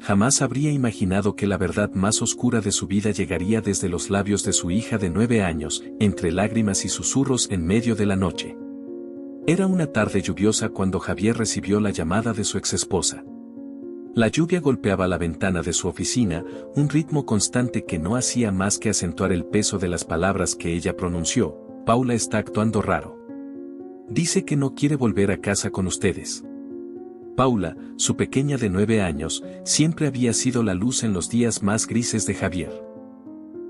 Jamás habría imaginado que la verdad más oscura de su vida llegaría desde los labios de su hija de 9 años, entre lágrimas y susurros en medio de la noche. Era una tarde lluviosa cuando Javier recibió la llamada de su exesposa. La lluvia golpeaba la ventana de su oficina, un ritmo constante que no hacía más que acentuar el peso de las palabras que ella pronunció. Paula está actuando raro. Dice que no quiere volver a casa con ustedes. Paula, su pequeña de 9 años, siempre había sido la luz en los días más grises de Javier.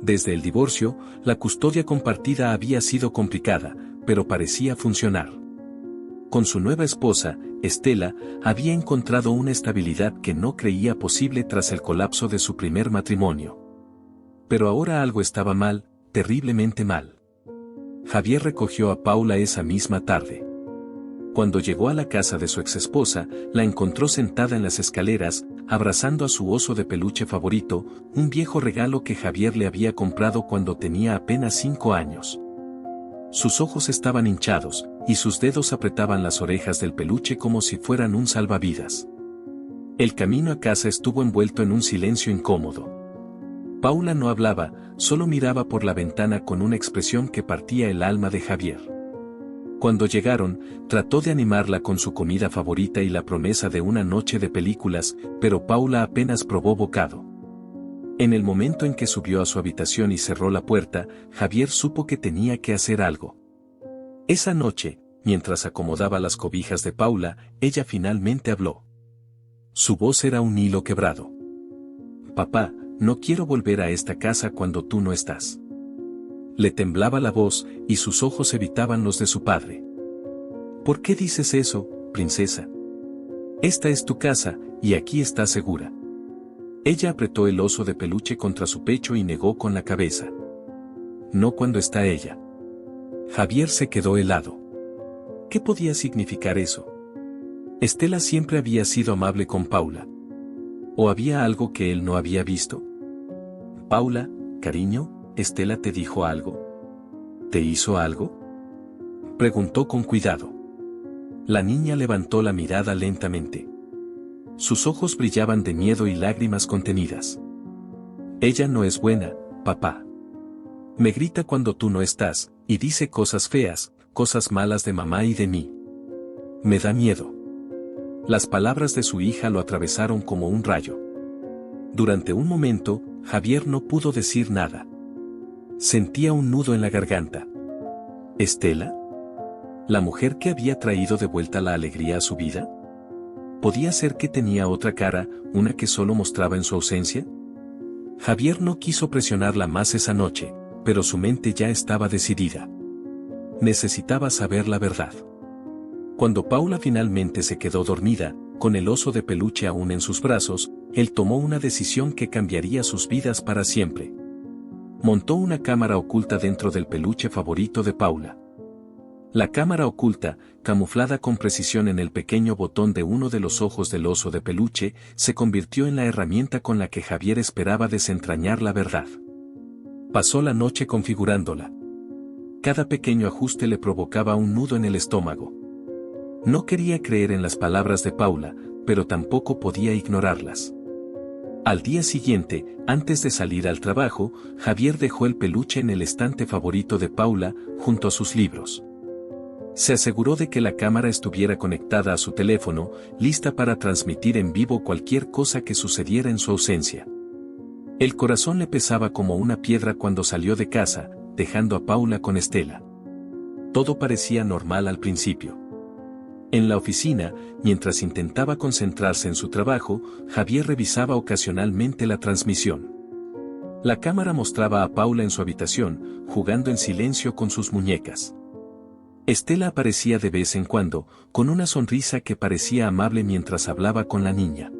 Desde el divorcio, la custodia compartida había sido complicada, pero parecía funcionar. Con su nueva esposa, Estela, había encontrado una estabilidad que no creía posible tras el colapso de su primer matrimonio. Pero ahora algo estaba mal, terriblemente mal. Javier recogió a Paula esa misma tarde. Cuando llegó a la casa de su exesposa, la encontró sentada en las escaleras, abrazando a su oso de peluche favorito, un viejo regalo que Javier le había comprado cuando tenía apenas 5 años. Sus ojos estaban hinchados, y sus dedos apretaban las orejas del peluche como si fueran un salvavidas. El camino a casa estuvo envuelto en un silencio incómodo. Paula no hablaba, solo miraba por la ventana con una expresión que partía el alma de Javier. Cuando llegaron, trató de animarla con su comida favorita y la promesa de una noche de películas, pero Paula apenas probó bocado. En el momento en que subió a su habitación y cerró la puerta, Javier supo que tenía que hacer algo. Esa noche, mientras acomodaba las cobijas de Paula, ella finalmente habló. Su voz era un hilo quebrado. Papá, no quiero volver a esta casa cuando tú no estás. Le temblaba la voz, y sus ojos evitaban los de su padre. ¿Por qué dices eso, princesa? Esta es tu casa, y aquí estás segura. Ella apretó el oso de peluche contra su pecho y negó con la cabeza. No cuando está ella. Javier se quedó helado. ¿Qué podía significar eso? Estela siempre había sido amable con Paula. ¿O había algo que él no había visto? Paula, cariño, ¿Estela te dijo algo? ¿Te hizo algo? Preguntó con cuidado. La niña levantó la mirada lentamente. Sus ojos brillaban de miedo y lágrimas contenidas. Ella no es buena, papá. Me grita cuando tú no estás, y dice cosas feas, cosas malas de mamá y de mí. Me da miedo. Las palabras de su hija lo atravesaron como un rayo. Durante un momento, Javier no pudo decir nada. Sentía un nudo en la garganta. ¿Estela? ¿La mujer que había traído de vuelta la alegría a su vida? ¿Podía ser que tenía otra cara, una que solo mostraba en su ausencia? Javier no quiso presionarla más esa noche, pero su mente ya estaba decidida. Necesitaba saber la verdad. Cuando Paula finalmente se quedó dormida, con el oso de peluche aún en sus brazos, él tomó una decisión que cambiaría sus vidas para siempre. Montó una cámara oculta dentro del peluche favorito de Paula. La cámara oculta, camuflada con precisión en el pequeño botón de uno de los ojos del oso de peluche, se convirtió en la herramienta con la que Javier esperaba desentrañar la verdad. Pasó la noche configurándola. Cada pequeño ajuste le provocaba un nudo en el estómago. No quería creer en las palabras de Paula, pero tampoco podía ignorarlas. Al día siguiente, antes de salir al trabajo, Javier dejó el peluche en el estante favorito de Paula, junto a sus libros. Se aseguró de que la cámara estuviera conectada a su teléfono, lista para transmitir en vivo cualquier cosa que sucediera en su ausencia. El corazón le pesaba como una piedra cuando salió de casa, dejando a Paula con Estela. Todo parecía normal al principio. En la oficina, mientras intentaba concentrarse en su trabajo, Javier revisaba ocasionalmente la transmisión. La cámara mostraba a Paula en su habitación, jugando en silencio con sus muñecas. Estela aparecía de vez en cuando, con una sonrisa que parecía amable mientras hablaba con la niña.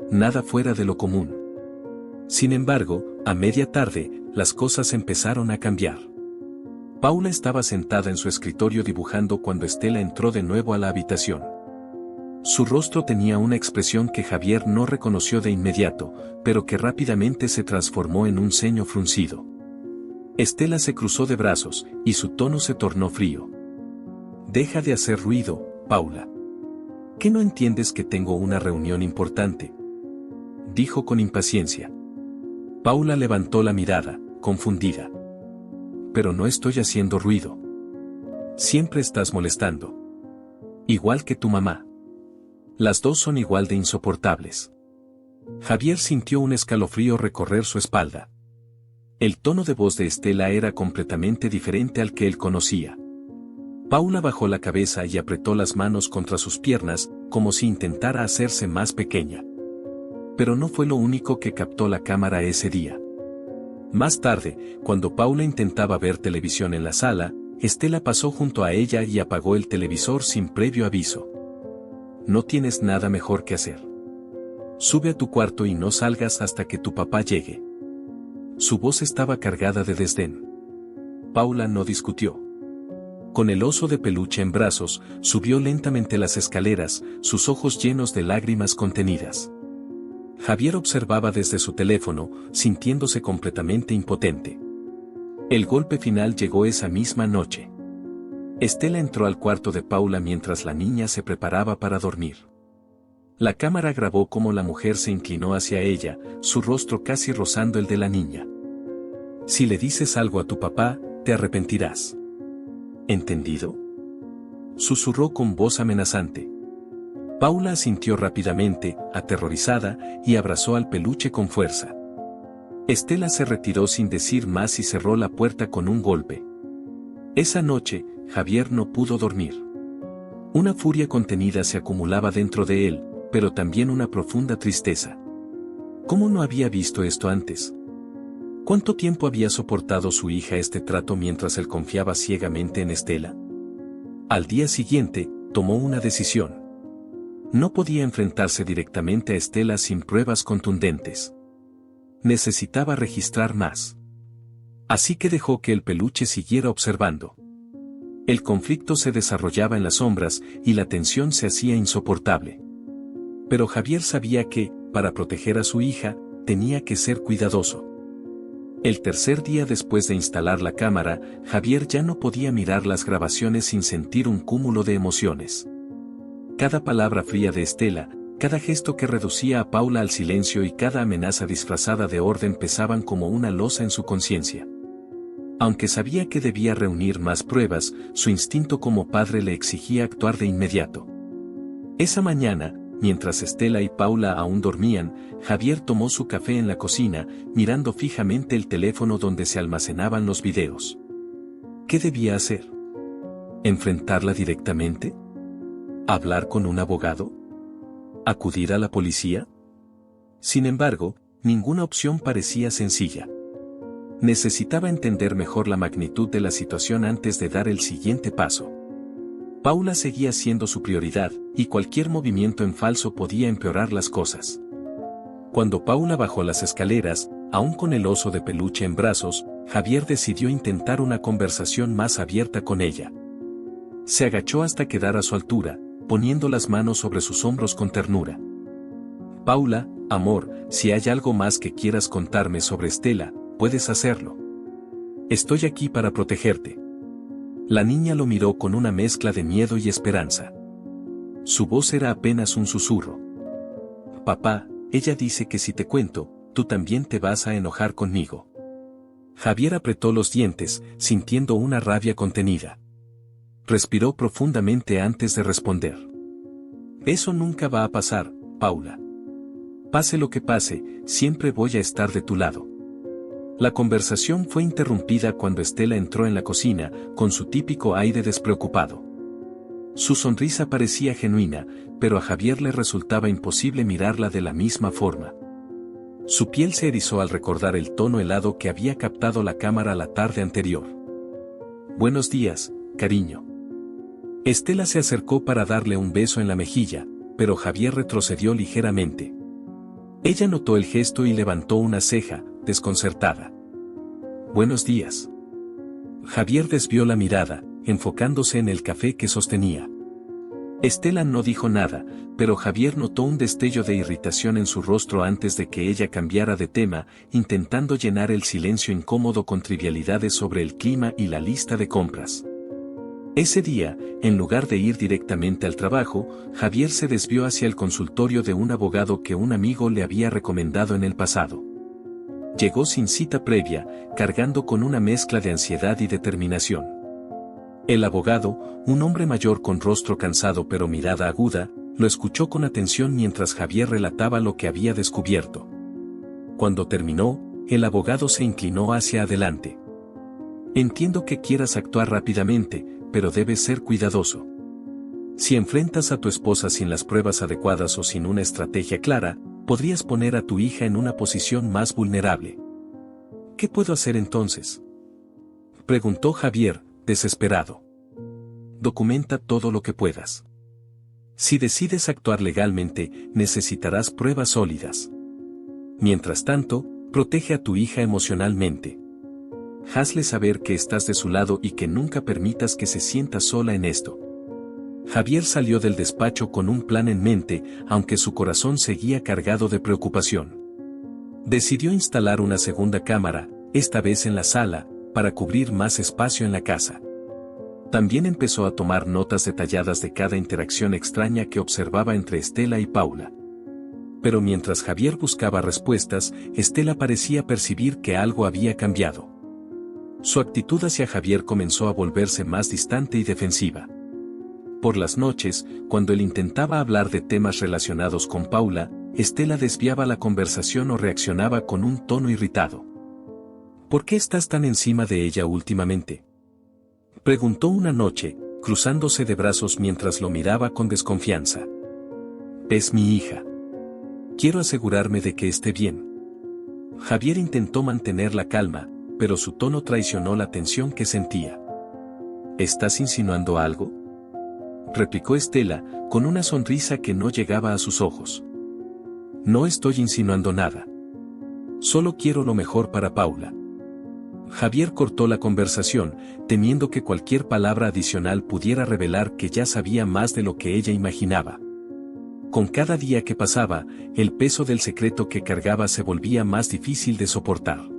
Nada fuera de lo común. Sin embargo, a media tarde, las cosas empezaron a cambiar. Paula estaba sentada en su escritorio dibujando cuando Estela entró de nuevo a la habitación. Su rostro tenía una expresión que Javier no reconoció de inmediato, pero que rápidamente se transformó en un ceño fruncido. Estela se cruzó de brazos, y su tono se tornó frío. Deja de hacer ruido, Paula. ¿Qué no entiendes que tengo una reunión importante? dijo con impaciencia. Paula levantó la mirada, confundida. Pero no estoy haciendo ruido. Siempre estás molestando. Igual que tu mamá. Las dos son igual de insoportables. Javier sintió un escalofrío recorrer su espalda. El tono de voz de Estela era completamente diferente al que él conocía. Paula bajó la cabeza y apretó las manos contra sus piernas, como si intentara hacerse más pequeña. Pero no fue lo único que captó la cámara ese día. Más tarde, cuando Paula intentaba ver televisión en la sala, Estela pasó junto a ella y apagó el televisor sin previo aviso. No tienes nada mejor que hacer. Sube a tu cuarto y no salgas hasta que tu papá llegue. Su voz estaba cargada de desdén. Paula no discutió. Con el oso de peluche en brazos, subió lentamente las escaleras, sus ojos llenos de lágrimas contenidas. Javier observaba desde su teléfono, sintiéndose completamente impotente. El golpe final llegó esa misma noche. Estela entró al cuarto de Paula mientras la niña se preparaba para dormir. La cámara grabó cómo la mujer se inclinó hacia ella, su rostro casi rozando el de la niña. Si le dices algo a tu papá, te arrepentirás. ¿Entendido?, susurró con voz amenazante. Paula asintió rápidamente, aterrorizada, y abrazó al peluche con fuerza. Estela se retiró sin decir más y cerró la puerta con un golpe. Esa noche, Javier no pudo dormir. Una furia contenida se acumulaba dentro de él, pero también una profunda tristeza. ¿Cómo no había visto esto antes? ¿Cuánto tiempo había soportado su hija este trato mientras él confiaba ciegamente en Estela? Al día siguiente, tomó una decisión. No podía enfrentarse directamente a Estela sin pruebas contundentes. Necesitaba registrar más. Así que dejó que el peluche siguiera observando. El conflicto se desarrollaba en las sombras y la tensión se hacía insoportable. Pero Javier sabía que, para proteger a su hija, tenía que ser cuidadoso. El tercer día después de instalar la cámara, Javier ya no podía mirar las grabaciones sin sentir un cúmulo de emociones. Cada palabra fría de Estela, cada gesto que reducía a Paula al silencio y cada amenaza disfrazada de orden pesaban como una losa en su conciencia. Aunque sabía que debía reunir más pruebas, su instinto como padre le exigía actuar de inmediato. Esa mañana, mientras Estela y Paula aún dormían, Javier tomó su café en la cocina, mirando fijamente el teléfono donde se almacenaban los videos. ¿Qué debía hacer? ¿Enfrentarla directamente? ¿Hablar con un abogado? ¿Acudir a la policía? Sin embargo, ninguna opción parecía sencilla. Necesitaba entender mejor la magnitud de la situación antes de dar el siguiente paso. Paula seguía siendo su prioridad, y cualquier movimiento en falso podía empeorar las cosas. Cuando Paula bajó las escaleras, aún con el oso de peluche en brazos, Javier decidió intentar una conversación más abierta con ella. Se agachó hasta quedar a su altura, poniendo las manos sobre sus hombros con ternura. Paula, amor, si hay algo más que quieras contarme sobre Estela, puedes hacerlo. Estoy aquí para protegerte. La niña lo miró con una mezcla de miedo y esperanza. Su voz era apenas un susurro. Papá, ella dice que si te cuento, tú también te vas a enojar conmigo. Javier apretó los dientes, sintiendo una rabia contenida. Respiró profundamente antes de responder. Eso nunca va a pasar, Paula. Pase lo que pase, siempre voy a estar de tu lado. La conversación fue interrumpida cuando Estela entró en la cocina, con su típico aire despreocupado. Su sonrisa parecía genuina, pero a Javier le resultaba imposible mirarla de la misma forma. Su piel se erizó al recordar el tono helado que había captado la cámara la tarde anterior. Buenos días, cariño. Estela se acercó para darle un beso en la mejilla, pero Javier retrocedió ligeramente. Ella notó el gesto y levantó una ceja, desconcertada. Buenos días. Javier desvió la mirada, enfocándose en el café que sostenía. Estela no dijo nada, pero Javier notó un destello de irritación en su rostro antes de que ella cambiara de tema, intentando llenar el silencio incómodo con trivialidades sobre el clima y la lista de compras. Ese día, en lugar de ir directamente al trabajo, Javier se desvió hacia el consultorio de un abogado que un amigo le había recomendado en el pasado. Llegó sin cita previa, cargando con una mezcla de ansiedad y determinación. El abogado, un hombre mayor con rostro cansado pero mirada aguda, lo escuchó con atención mientras Javier relataba lo que había descubierto. Cuando terminó, el abogado se inclinó hacia adelante. Entiendo que quieras actuar rápidamente, pero debes ser cuidadoso. Si enfrentas a tu esposa sin las pruebas adecuadas o sin una estrategia clara, podrías poner a tu hija en una posición más vulnerable. ¿Qué puedo hacer entonces?, preguntó Javier, desesperado. Documenta todo lo que puedas. Si decides actuar legalmente, necesitarás pruebas sólidas. Mientras tanto, protege a tu hija emocionalmente. Hazle saber que estás de su lado y que nunca permitas que se sienta sola en esto. Javier salió del despacho con un plan en mente, aunque su corazón seguía cargado de preocupación. Decidió instalar una segunda cámara, esta vez en la sala, para cubrir más espacio en la casa. También empezó a tomar notas detalladas de cada interacción extraña que observaba entre Estela y Paula. Pero mientras Javier buscaba respuestas, Estela parecía percibir que algo había cambiado. Su actitud hacia Javier comenzó a volverse más distante y defensiva. Por las noches, cuando él intentaba hablar de temas relacionados con Paula, Estela desviaba la conversación o reaccionaba con un tono irritado. ¿Por qué estás tan encima de ella últimamente?, preguntó una noche, cruzándose de brazos mientras lo miraba con desconfianza. Es mi hija. Quiero asegurarme de que esté bien. Javier intentó mantener la calma, pero su tono traicionó la tensión que sentía. ¿Estás insinuando algo?, replicó Estela, con una sonrisa que no llegaba a sus ojos. No estoy insinuando nada. Solo quiero lo mejor para Paula. Javier cortó la conversación, temiendo que cualquier palabra adicional pudiera revelar que ya sabía más de lo que ella imaginaba. Con cada día que pasaba, el peso del secreto que cargaba se volvía más difícil de soportar.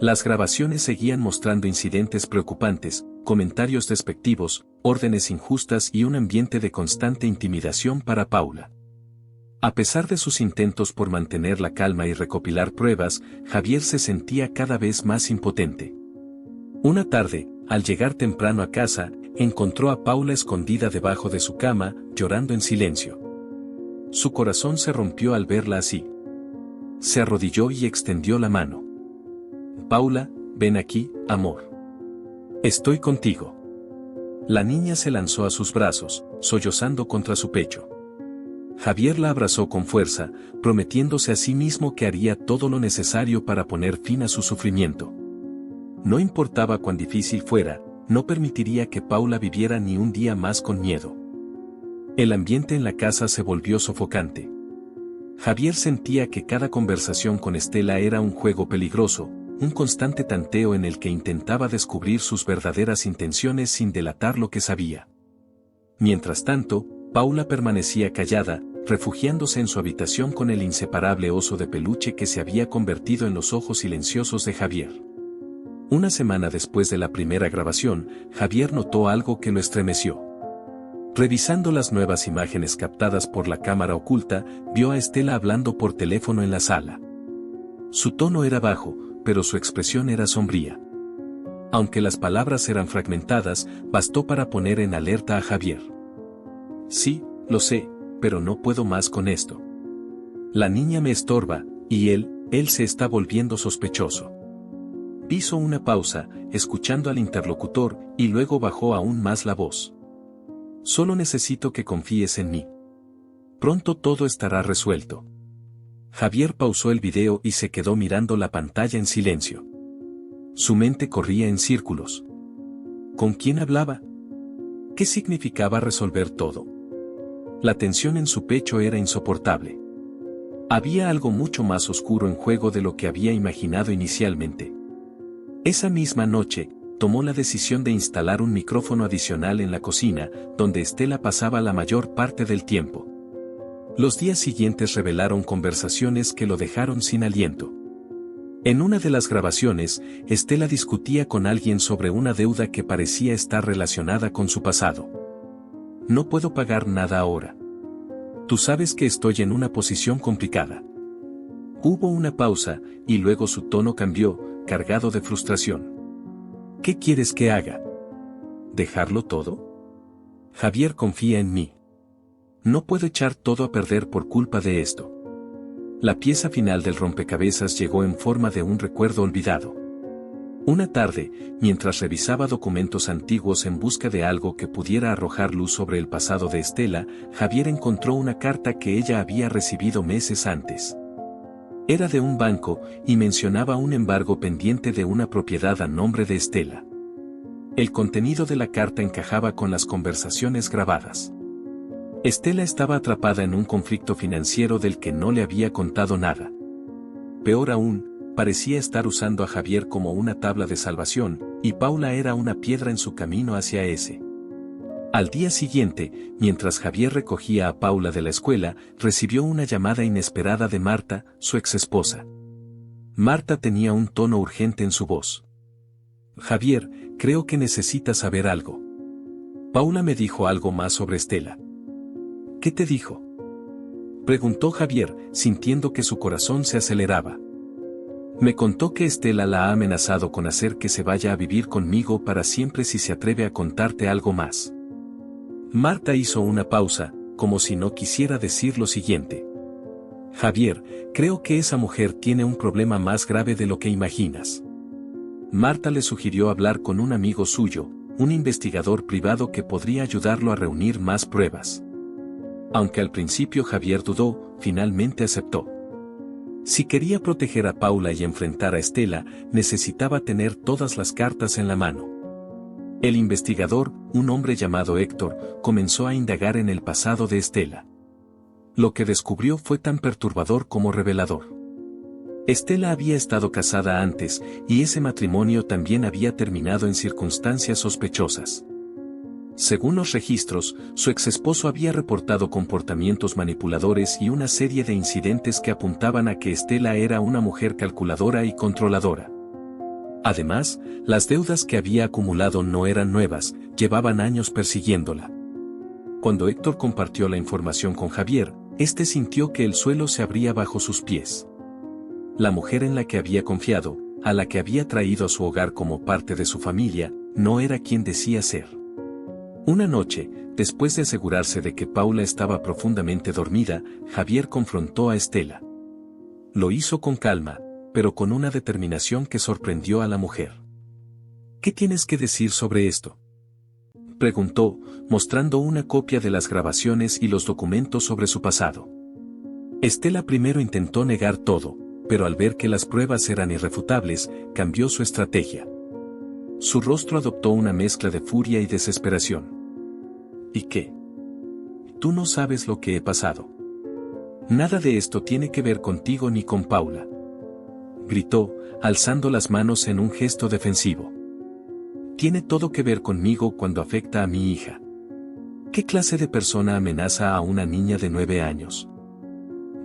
Las grabaciones seguían mostrando incidentes preocupantes, comentarios despectivos, órdenes injustas y un ambiente de constante intimidación para Paula. A pesar de sus intentos por mantener la calma y recopilar pruebas, Javier se sentía cada vez más impotente. Una tarde, al llegar temprano a casa, encontró a Paula escondida debajo de su cama, llorando en silencio. Su corazón se rompió al verla así. Se arrodilló y extendió la mano. Paula, ven aquí, amor. Estoy contigo. La niña se lanzó a sus brazos, sollozando contra su pecho. Javier la abrazó con fuerza, prometiéndose a sí mismo que haría todo lo necesario para poner fin a su sufrimiento. No importaba cuán difícil fuera, no permitiría que Paula viviera ni un día más con miedo. El ambiente en la casa se volvió sofocante. Javier sentía que cada conversación con Estela era un juego peligroso, un constante tanteo en el que intentaba descubrir sus verdaderas intenciones sin delatar lo que sabía. Mientras tanto, Paula permanecía callada, refugiándose en su habitación con el inseparable oso de peluche que se había convertido en los ojos silenciosos de Javier. Una semana después de la primera grabación, Javier notó algo que lo estremeció. Revisando las nuevas imágenes captadas por la cámara oculta, vio a Estela hablando por teléfono en la sala. Su tono era bajo, pero su expresión era sombría. Aunque las palabras eran fragmentadas, bastó para poner en alerta a Javier. Sí, lo sé, pero no puedo más con esto. La niña me estorba, y él se está volviendo sospechoso. Hizo una pausa, escuchando al interlocutor, y luego bajó aún más la voz. Solo necesito que confíes en mí. Pronto todo estará resuelto. Javier pausó el video y se quedó mirando la pantalla en silencio. Su mente corría en círculos. ¿Con quién hablaba? ¿Qué significaba resolver todo? La tensión en su pecho era insoportable. Había algo mucho más oscuro en juego de lo que había imaginado inicialmente. Esa misma noche, tomó la decisión de instalar un micrófono adicional en la cocina, donde Estela pasaba la mayor parte del tiempo. Los días siguientes revelaron conversaciones que lo dejaron sin aliento. En una de las grabaciones, Estela discutía con alguien sobre una deuda que parecía estar relacionada con su pasado. No puedo pagar nada ahora. Tú sabes que estoy en una posición complicada. Hubo una pausa, y luego su tono cambió, cargado de frustración. ¿Qué quieres que haga? ¿Dejarlo todo? Javier confía en mí. No puedo echar todo a perder por culpa de esto. La pieza final del rompecabezas llegó en forma de un recuerdo olvidado. Una tarde, mientras revisaba documentos antiguos en busca de algo que pudiera arrojar luz sobre el pasado de Estela, Javier encontró una carta que ella había recibido meses antes. Era de un banco y mencionaba un embargo pendiente de una propiedad a nombre de Estela. El contenido de la carta encajaba con las conversaciones grabadas. Estela estaba atrapada en un conflicto financiero del que no le había contado nada. Peor aún, parecía estar usando a Javier como una tabla de salvación, y Paula era una piedra en su camino hacia ese. Al día siguiente, mientras Javier recogía a Paula de la escuela, recibió una llamada inesperada de Marta, su exesposa. Marta tenía un tono urgente en su voz. Javier, creo que necesitas saber algo. Paula me dijo algo más sobre Estela. ¿Qué te dijo? Preguntó Javier, sintiendo que su corazón se aceleraba. Me contó que Estela la ha amenazado con hacer que se vaya a vivir conmigo para siempre si se atreve a contarte algo más. Marta hizo una pausa, como si no quisiera decir lo siguiente. Javier, creo que esa mujer tiene un problema más grave de lo que imaginas. Marta le sugirió hablar con un amigo suyo, un investigador privado que podría ayudarlo a reunir más pruebas. Aunque al principio Javier dudó, finalmente aceptó. Si quería proteger a Paula y enfrentar a Estela, necesitaba tener todas las cartas en la mano. El investigador, un hombre llamado Héctor, comenzó a indagar en el pasado de Estela. Lo que descubrió fue tan perturbador como revelador. Estela había estado casada antes, y ese matrimonio también había terminado en circunstancias sospechosas. Según los registros, su exesposo había reportado comportamientos manipuladores y una serie de incidentes que apuntaban a que Estela era una mujer calculadora y controladora. Además, las deudas que había acumulado no eran nuevas, llevaban años persiguiéndola. Cuando Héctor compartió la información con Javier, este sintió que el suelo se abría bajo sus pies. La mujer en la que había confiado, a la que había traído a su hogar como parte de su familia, no era quien decía ser. Una noche, después de asegurarse de que Paula estaba profundamente dormida, Javier confrontó a Estela. Lo hizo con calma, pero con una determinación que sorprendió a la mujer. ¿Qué tienes que decir sobre esto?, preguntó, mostrando una copia de las grabaciones y los documentos sobre su pasado. Estela primero intentó negar todo, pero al ver que las pruebas eran irrefutables, cambió su estrategia. Su rostro adoptó una mezcla de furia y desesperación. ¿Y qué? Tú no sabes lo que he pasado. Nada de esto tiene que ver contigo ni con Paula. Gritó, alzando las manos en un gesto defensivo. Tiene todo que ver conmigo cuando afecta a mi hija. ¿Qué clase de persona amenaza a una niña de 9 años?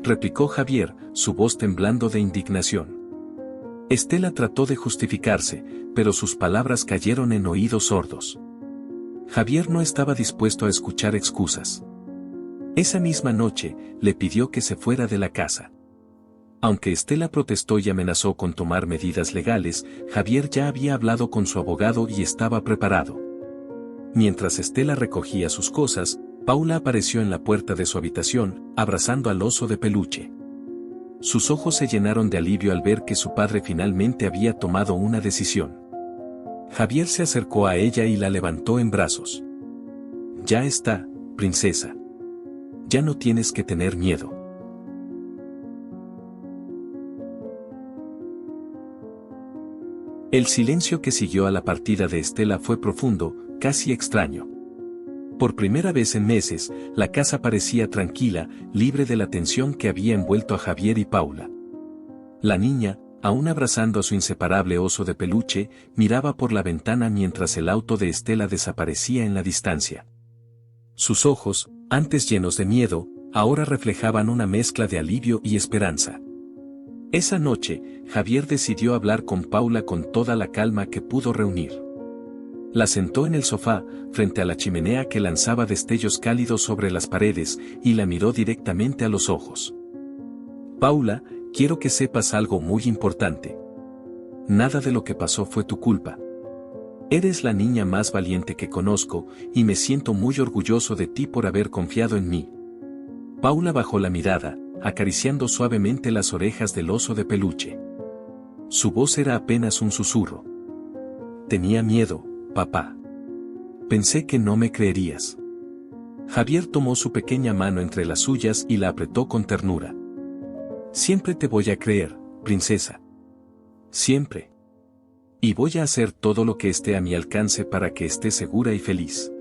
Replicó Javier, su voz temblando de indignación. Estela trató de justificarse, pero sus palabras cayeron en oídos sordos. Javier no estaba dispuesto a escuchar excusas. Esa misma noche, le pidió que se fuera de la casa. Aunque Estela protestó y amenazó con tomar medidas legales, Javier ya había hablado con su abogado y estaba preparado. Mientras Estela recogía sus cosas, Paula apareció en la puerta de su habitación, abrazando al oso de peluche. Sus ojos se llenaron de alivio al ver que su padre finalmente había tomado una decisión. Javier se acercó a ella y la levantó en brazos. Ya está, princesa. Ya no tienes que tener miedo. El silencio que siguió a la partida de Estela fue profundo, casi extraño. Por primera vez en meses, la casa parecía tranquila, libre de la tensión que había envuelto a Javier y Paula. La niña, aún abrazando a su inseparable oso de peluche, miraba por la ventana mientras el auto de Estela desaparecía en la distancia. Sus ojos, antes llenos de miedo, ahora reflejaban una mezcla de alivio y esperanza. Esa noche, Javier decidió hablar con Paula con toda la calma que pudo reunir. La sentó en el sofá, frente a la chimenea que lanzaba destellos cálidos sobre las paredes, y la miró directamente a los ojos. Paula, quiero que sepas algo muy importante. Nada de lo que pasó fue tu culpa. Eres la niña más valiente que conozco, y me siento muy orgulloso de ti por haber confiado en mí. Paula bajó la mirada, acariciando suavemente las orejas del oso de peluche. Su voz era apenas un susurro. Tenía miedo, papá. Pensé que no me creerías. Javier tomó su pequeña mano entre las suyas y la apretó con ternura. Siempre te voy a creer, princesa. Siempre. Y voy a hacer todo lo que esté a mi alcance para que estés segura y feliz.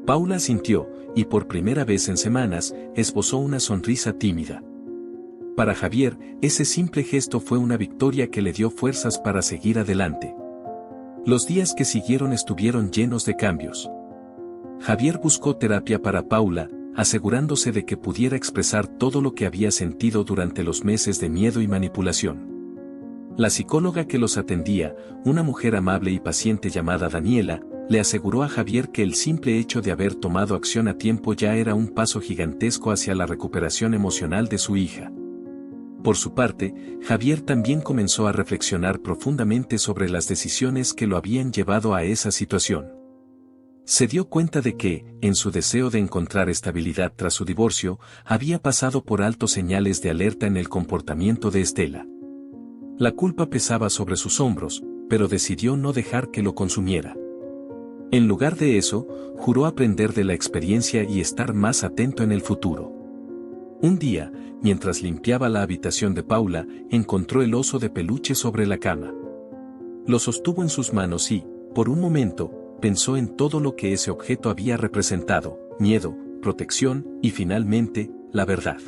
Paula asintió, y por primera vez en semanas, esbozó una sonrisa tímida. Para Javier, ese simple gesto fue una victoria que le dio fuerzas para seguir adelante. Los días que siguieron estuvieron llenos de cambios. Javier buscó terapia para Paula, asegurándose de que pudiera expresar todo lo que había sentido durante los meses de miedo y manipulación. La psicóloga que los atendía, una mujer amable y paciente llamada Daniela, le aseguró a Javier que el simple hecho de haber tomado acción a tiempo ya era un paso gigantesco hacia la recuperación emocional de su hija. Por su parte, Javier también comenzó a reflexionar profundamente sobre las decisiones que lo habían llevado a esa situación. Se dio cuenta de que, en su deseo de encontrar estabilidad tras su divorcio, había pasado por alto señales de alerta en el comportamiento de Estela. La culpa pesaba sobre sus hombros, pero decidió no dejar que lo consumiera. En lugar de eso, juró aprender de la experiencia y estar más atento en el futuro. Un día, mientras limpiaba la habitación de Paula, encontró el oso de peluche sobre la cama. Lo sostuvo en sus manos y, por un momento, pensó en todo lo que ese objeto había representado: miedo, protección y finalmente, la verdad.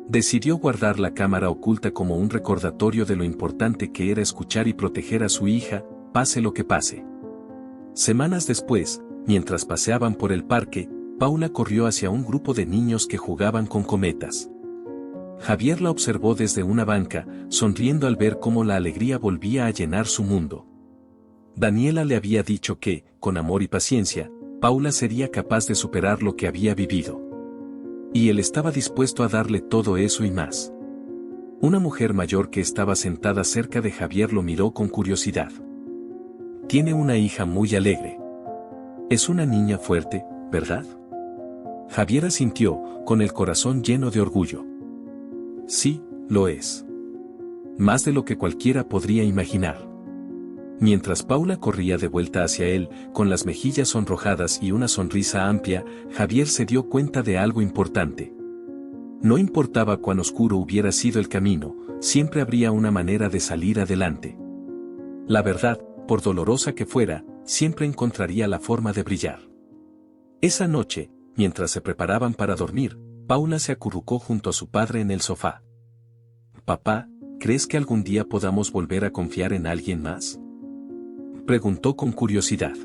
Decidió guardar la cámara oculta como un recordatorio de lo importante que era escuchar y proteger a su hija, pase lo que pase. Semanas después, mientras paseaban por el parque, Paula corrió hacia un grupo de niños que jugaban con cometas. Javier la observó desde una banca, sonriendo al ver cómo la alegría volvía a llenar su mundo. Daniela le había dicho que, con amor y paciencia, Paula sería capaz de superar lo que había vivido. Y él estaba dispuesto a darle todo eso y más. Una mujer mayor que estaba sentada cerca de Javier lo miró con curiosidad. Tiene una hija muy alegre. Es una niña fuerte, ¿verdad? Javier asintió, con el corazón lleno de orgullo. Sí, lo es. Más de lo que cualquiera podría imaginar. Mientras Paula corría de vuelta hacia él, con las mejillas sonrojadas y una sonrisa amplia, Javier se dio cuenta de algo importante. No importaba cuán oscuro hubiera sido el camino, siempre habría una manera de salir adelante. La verdad, por dolorosa que fuera, siempre encontraría la forma de brillar. Esa noche, mientras se preparaban para dormir, Paula se acurrucó junto a su padre en el sofá. «Papá, ¿crees que algún día podamos volver a confiar en alguien más?», preguntó con curiosidad.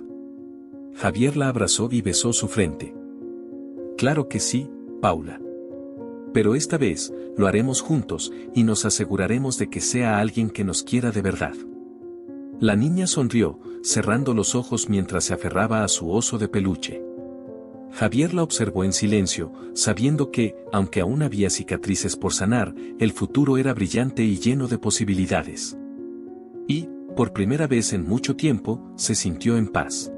Javier la abrazó y besó su frente. «Claro que sí, Paula. Pero esta vez, lo haremos juntos, y nos aseguraremos de que sea alguien que nos quiera de verdad». La niña sonrió, cerrando los ojos mientras se aferraba a su oso de peluche. Javier la observó en silencio, sabiendo que, aunque aún había cicatrices por sanar, el futuro era brillante y lleno de posibilidades. Y, por primera vez en mucho tiempo, se sintió en paz.